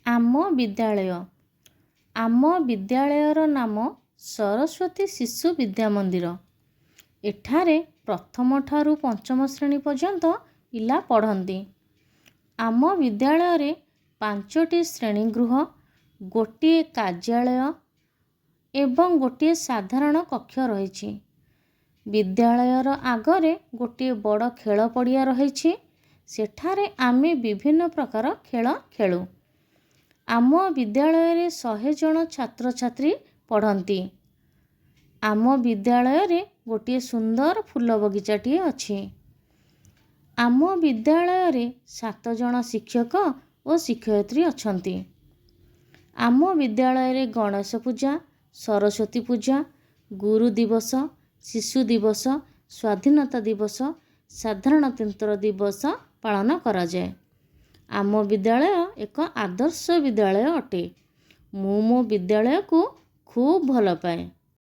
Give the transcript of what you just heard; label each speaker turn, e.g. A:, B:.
A: ଆମ ବିଦ୍ୟାଳୟ। ଆମ ବିଦ୍ୟାଳୟର ନାମ ସରସ୍ୱତୀ ଶିଶୁ ବିଦ୍ୟା ମନ୍ଦିର। ଏଠାରେ ପ୍ରଥମ ଠାରୁ ପଞ୍ଚମ ଶ୍ରେଣୀ ପର୍ଯ୍ୟନ୍ତ ପିଲା ପଢ଼ନ୍ତି। ଆମ ବିଦ୍ୟାଳୟରେ 5ଟି ଶ୍ରେଣୀଗୃହ, ଗୋଟିଏ କାର୍ଯ୍ୟାଳୟ ଏବଂ ଗୋଟିଏ ସାଧାରଣ କକ୍ଷ ରହିଛି। ବିଦ୍ୟାଳୟର ଆଗରେ ଗୋଟିଏ ବଡ଼ ଖେଳ ପଡ଼ିଆ ରହିଛି। ସେଠାରେ ଆମେ ବିଭିନ୍ନ ପ୍ରକାର ଖେଳ ଖେଳୁ। ଆମ ବିଦ୍ୟାଳୟରେ 100 ଜଣ ଛାତ୍ରଛାତ୍ରୀ ପଢ଼ନ୍ତି। ଆମ ବିଦ୍ୟାଳୟରେ ଗୋଟିଏ ସୁନ୍ଦର ଫୁଲ ବଗିଚାଟିଏ ଅଛି। ଆମ ବିଦ୍ୟାଳୟରେ 7 ଜଣ ଶିକ୍ଷକ ଓ ଶିକ୍ଷୟିତ୍ରୀ ଅଛନ୍ତି। ଆମ ବିଦ୍ୟାଳୟରେ ଗଣେଶ ପୂଜା, ସରସ୍ୱତୀ ପୂଜା, ଗୁରୁ ଦିବସ, ଶିଶୁ ଦିବସ, ସ୍ୱାଧୀନତା ଦିବସ, ସାଧାରଣତନ୍ତ୍ର ଦିବସ ପାଳନ କରାଯାଏ। ଆମ ବିଦ୍ୟାଳୟ ଏକ ଆଦର୍ଶ ବିଦ୍ୟାଳୟ ଅଟେ। ମୁଁ ମୋ ବିଦ୍ୟାଳୟକୁ ଖୁବ୍ ଭଲ ପାଏ।